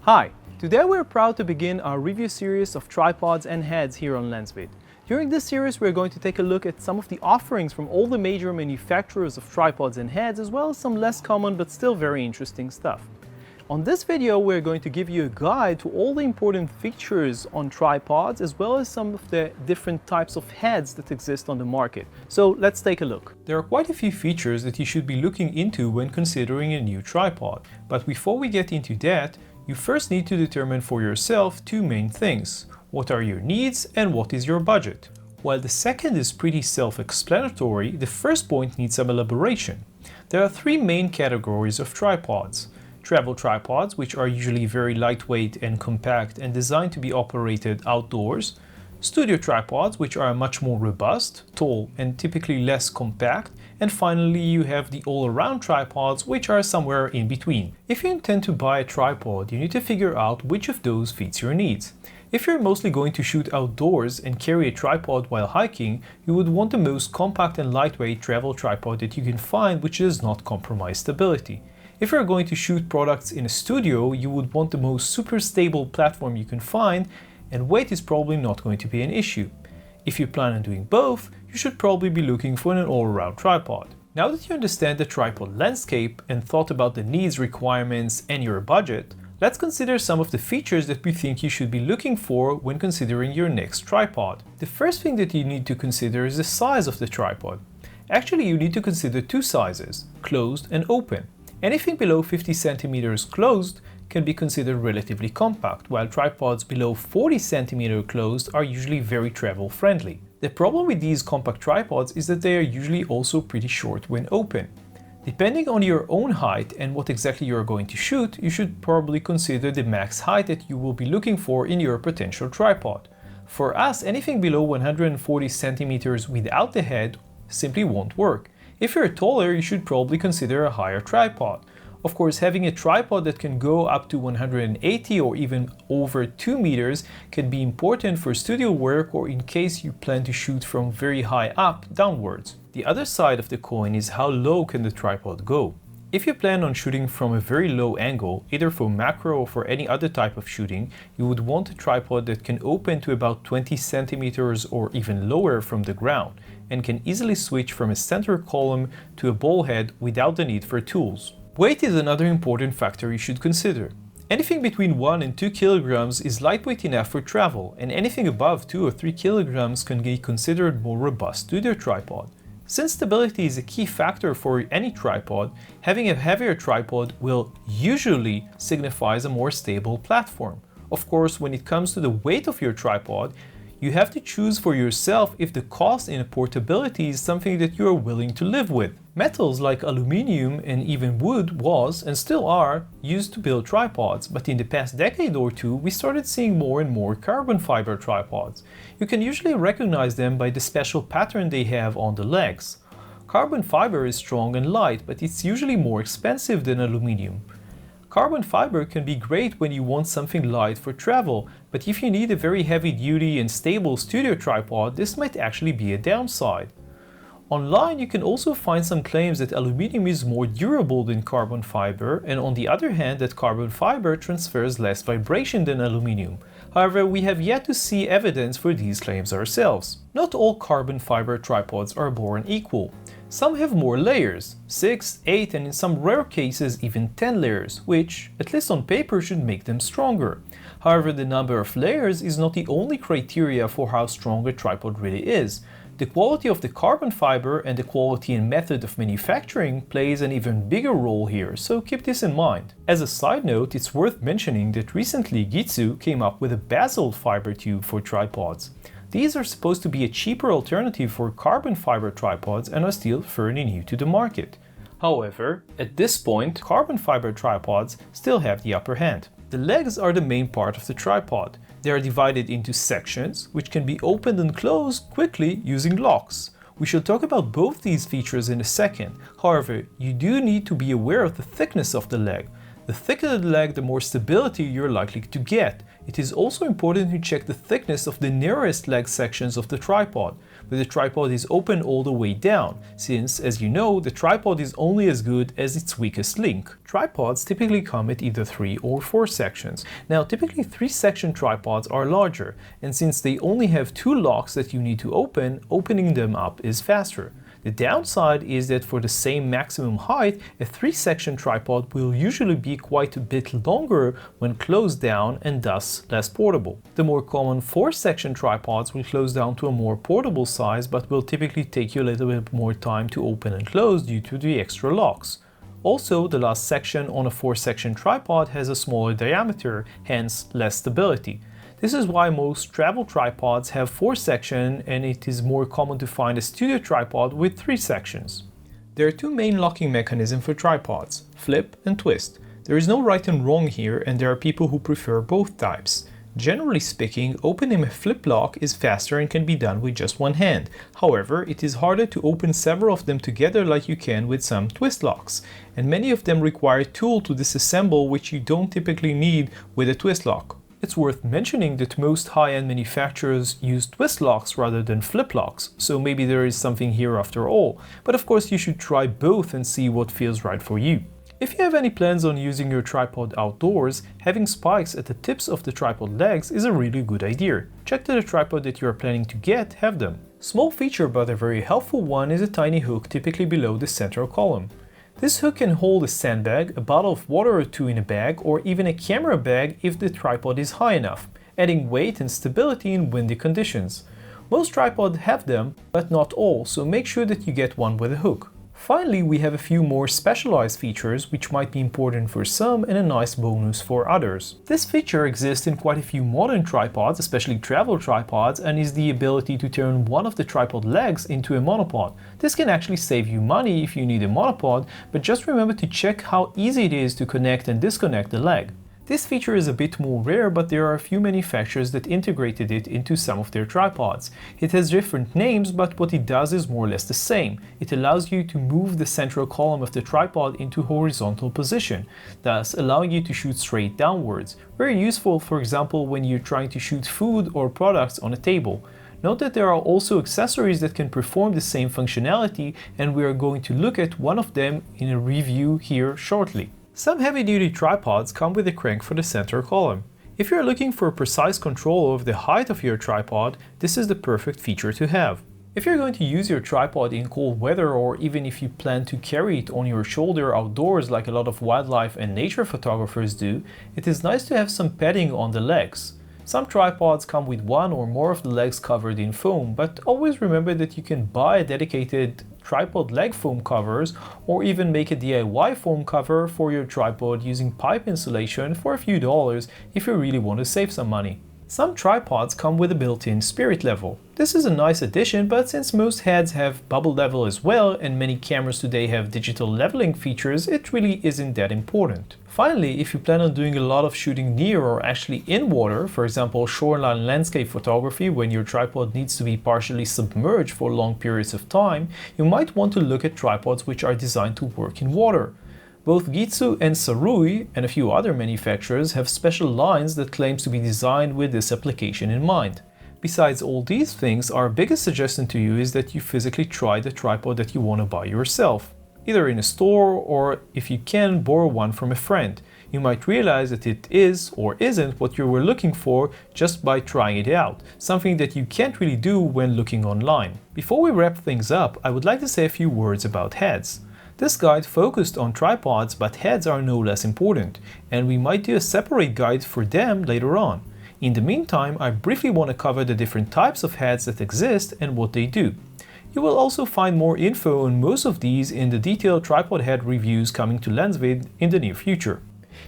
Hi, today we're proud to begin our review series of tripods and heads here on LensVid. During this series we're going to take a look at some of the offerings from all the major manufacturers of tripods and heads, as well as some less common but still very interesting stuff. On this video we're going to give you a guide to all the important features on tripods, as well as some of the different types of heads that exist on the market. So let's take a look. There are quite a few features that you should be looking into when considering a new tripod. But before we get into that, you first need to determine for yourself two main things. What are your needs and what is your budget? While the second is pretty self-explanatory, the first point needs some elaboration. There are three main categories of tripods. Travel tripods, which are usually very lightweight and compact and designed to be operated outdoors. Studio tripods, which are much more robust, tall, and typically less compact. And finally, you have the all-around tripods, which are somewhere in between. If you intend to buy a tripod, you need to figure out which of those fits your needs. If you're mostly going to shoot outdoors and carry a tripod while hiking, you would want the most compact and lightweight travel tripod that you can find, which does not compromise stability. If you're going to shoot products in a studio, you would want the most super stable platform you can find, and weight is probably not going to be an issue. If you plan on doing both, you should probably be looking for an all-around tripod. Now that you understand the tripod landscape and thought about the needs, requirements, and your budget, let's consider some of the features that we think you should be looking for when considering your next tripod. The first thing that you need to consider is the size of the tripod. Actually, you need to consider two sizes, closed and open. Anything below 50 centimeters closed can be considered relatively compact, while tripods below 40 centimeters closed are usually very travel friendly. The problem with these compact tripods is that they are usually also pretty short when open. Depending on your own height and what exactly you are going to shoot, you should probably consider the max height that you will be looking for in your potential tripod. For us, anything below 140 centimeters without the head simply won't work. If you're taller, you should probably consider a higher tripod. Of course, having a tripod that can go up to 180 or even over 2 meters can be important for studio work or in case you plan to shoot from very high up downwards. The other side of the coin is how low can the tripod go. If you plan on shooting from a very low angle, either for macro or for any other type of shooting, you would want a tripod that can open to about 20 centimeters or even lower from the ground, and can easily switch from a center column to a ball head without the need for tools. Weight is another important factor you should consider. Anything between 1 and 2 kilograms is lightweight enough for travel, and anything above 2 or 3 kilograms can be considered more robust studio tripod. Since stability is a key factor for any tripod, having a heavier tripod will usually signify a more stable platform. Of course, when it comes to the weight of your tripod, you have to choose for yourself if the cost and portability is something that you are willing to live with. Metals like aluminum and even wood was, and still are, used to build tripods, but in the past decade or two we started seeing more and more carbon fiber tripods. You can usually recognize them by the special pattern they have on the legs. Carbon fiber is strong and light, but it's usually more expensive than aluminum. Carbon fiber can be great when you want something light for travel, but if you need a very heavy-duty and stable studio tripod, this might actually be a downside. Online, you can also find some claims that aluminum is more durable than carbon fiber, and on the other hand that carbon fiber transfers less vibration than aluminum. However, we have yet to see evidence for these claims ourselves. Not all carbon fiber tripods are born equal. Some have more layers, 6, 8 and in some rare cases even 10 layers, which, at least on paper, should make them stronger. However, the number of layers is not the only criteria for how strong a tripod really is. The quality of the carbon fiber and the quality and method of manufacturing plays an even bigger role here, so keep this in mind. As a side note, it's worth mentioning that recently Gitsu came up with a basalt fiber tube for tripods. These are supposed to be a cheaper alternative for carbon fiber tripods and are still fairly new to the market. However, at this point, carbon fiber tripods still have the upper hand. The legs are the main part of the tripod. They are divided into sections, which can be opened and closed quickly using locks. We shall talk about both these features in a second. However, you do need to be aware of the thickness of the leg. The thicker the leg, the more stability you're likely to get. It is also important to check the thickness of the nearest leg sections of the tripod, where the tripod is open all the way down, since, as you know, the tripod is only as good as its weakest link. Tripods typically come at either 3 or 4 sections. Now, typically 3-section tripods are larger, and since they only have 2 locks that you need to open, opening them up is faster. The downside is that for the same maximum height, a 3-section tripod will usually be quite a bit longer when closed down and thus less portable. The more common 4-section tripods will close down to a more portable size, but will typically take you a little bit more time to open and close due to the extra locks. Also, the last section on a 4-section tripod has a smaller diameter, hence less stability. This is why most travel tripods have 4 sections, and it is more common to find a studio tripod with 3 sections. There are 2 main locking mechanisms for tripods: flip and twist. There is no right and wrong here, and there are people who prefer both types. Generally speaking, opening a flip lock is faster and can be done with just one hand. However, it is harder to open several of them together like you can with some twist locks, and many of them require a tool to disassemble, which you don't typically need with a twist lock. It's worth mentioning that most high-end manufacturers use twist locks rather than flip locks, so maybe there is something here after all, but of course you should try both and see what feels right for you. If you have any plans on using your tripod outdoors, having spikes at the tips of the tripod legs is a really good idea. Check that the tripod that you are planning to get have them. Small feature but a very helpful one is a tiny hook typically below the central column. This hook can hold a sandbag, a bottle of water or 2 in a bag, or even a camera bag if the tripod is high enough, adding weight and stability in windy conditions. Most tripods have them, but not all, so make sure that you get one with a hook. Finally, we have a few more specialized features which might be important for some and a nice bonus for others. This feature exists in quite a few modern tripods, especially travel tripods, and is the ability to turn one of the tripod legs into a monopod. This can actually save you money if you need a monopod, but just remember to check how easy it is to connect and disconnect the leg. This feature is a bit more rare, but there are a few manufacturers that integrated it into some of their tripods. It has different names, but what it does is more or less the same. It allows you to move the central column of the tripod into horizontal position, thus allowing you to shoot straight downwards. Very useful, for example, when you're trying to shoot food or products on a table. Note that there are also accessories that can perform the same functionality, and we are going to look at one of them in a review here shortly. Some heavy-duty tripods come with a crank for the center column. If you are looking for precise control of the height of your tripod, this is the perfect feature to have. If you're going to use your tripod in cold weather, or even if you plan to carry it on your shoulder outdoors like a lot of wildlife and nature photographers do, it is nice to have some padding on the legs. Some tripods come with one or more of the legs covered in foam, but always remember that you can buy a dedicated tripod leg foam covers, or even make a DIY foam cover for your tripod using pipe insulation for a few dollars if you really want to save some money. Some tripods come with a built-in spirit level. This is a nice addition, but since most heads have bubble level as well, and many cameras today have digital leveling features, it really isn't that important. Finally, if you plan on doing a lot of shooting near or actually in water, for example shoreline landscape photography when your tripod needs to be partially submerged for long periods of time, you might want to look at tripods which are designed to work in water. Both Gitsu and Sarui and a few other manufacturers have special lines that claims to be designed with this application in mind. Besides all these things, our biggest suggestion to you is that you physically try the tripod that you want to buy yourself, either in a store or, if you can, borrow one from a friend. You might realize that it is or isn't what you were looking for just by trying it out, something that you can't really do when looking online. Before we wrap things up, I would like to say a few words about heads. This guide focused on tripods, but heads are no less important, and we might do a separate guide for them later on. In the meantime, I briefly want to cover the different types of heads that exist and what they do. You will also find more info on most of these in the detailed tripod head reviews coming to LensVid in the near future.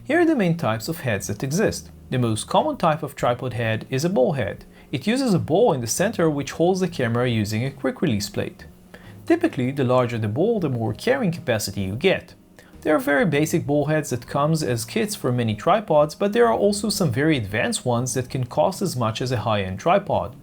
Here are the main types of heads that exist. The most common type of tripod head is a ball head. It uses a ball in the center which holds the camera using a quick release plate. Typically, the larger the ball, the more carrying capacity you get. There are very basic ball heads that comes as kits for many tripods, but there are also some very advanced ones that can cost as much as a high-end tripod.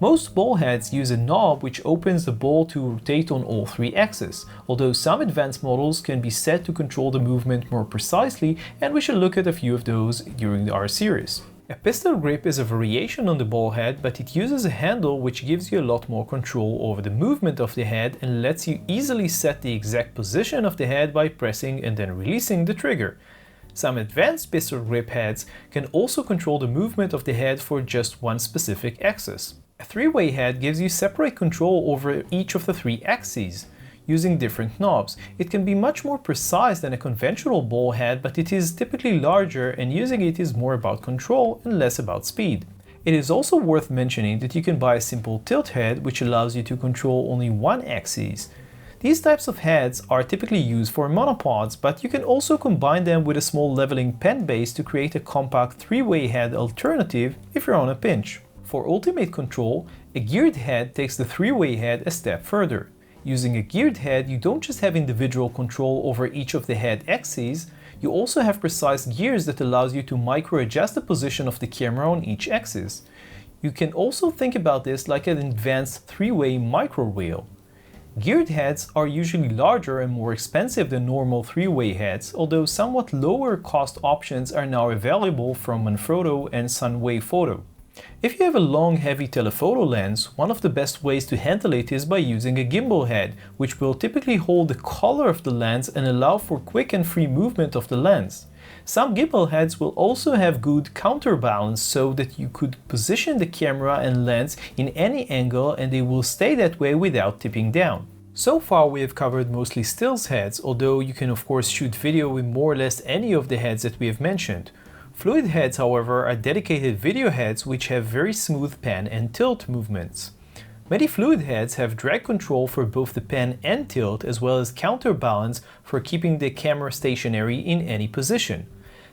Most ball heads use a knob which opens the ball to rotate on all three axes, although some advanced models can be set to control the movement more precisely, and we shall look at a few of those during our series. A pistol grip is a variation on the ball head, but it uses a handle which gives you a lot more control over the movement of the head and lets you easily set the exact position of the head by pressing and then releasing the trigger. Some advanced pistol grip heads can also control the movement of the head for just one specific axis. A three-way head gives you separate control over each of the three axes. Using different knobs, it can be much more precise than a conventional ball head, but it is typically larger, and using it is more about control and less about speed. It is also worth mentioning that you can buy a simple tilt head which allows you to control only one axis. These types of heads are typically used for monopods, but you can also combine them with a small leveling pen base to create a compact three-way head alternative if you're on a pinch. For ultimate control, a geared head takes the three-way head a step further. Using a geared head, you don't just have individual control over each of the head axes, you also have precise gears that allows you to micro-adjust the position of the camera on each axis. You can also think about this like an advanced three-way micro wheel. Geared heads are usually larger and more expensive than normal three-way heads, although somewhat lower cost options are now available from Manfrotto and Sunway Photo. If you have a long heavy telephoto lens, one of the best ways to handle it is by using a gimbal head, which will typically hold the color of the lens and allow for quick and free movement of the lens. Some gimbal heads will also have good counterbalance so that you could position the camera and lens in any angle and they will stay that way without tipping down. So far we have covered mostly stills heads, although you can of course shoot video with more or less any of the heads that we have mentioned. Fluid heads, however, are dedicated video heads which have very smooth pan and tilt movements. Many fluid heads have drag control for both the pan and tilt, as well as counterbalance for keeping the camera stationary in any position.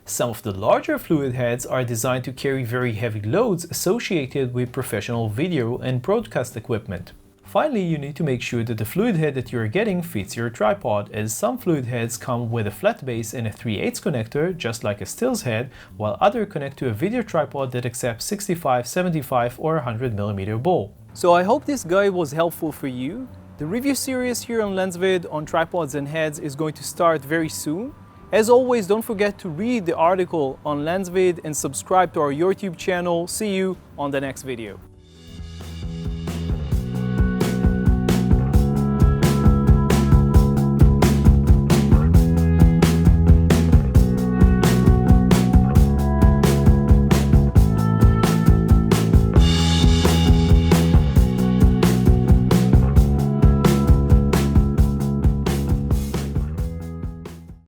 Some of the larger fluid heads are designed to carry very heavy loads associated with professional video and broadcast equipment. Finally, you need to make sure that the fluid head that you are getting fits your tripod, as some fluid heads come with a flat base and a 3/8 connector, just like a stills head, while others connect to a video tripod that accepts 65, 75 or 100mm ball. So I hope this guide was helpful for you. The review series here on LensVid on tripods and heads is going to start very soon. As always, don't forget to read the article on LensVid and subscribe to our YouTube channel. See you on the next video.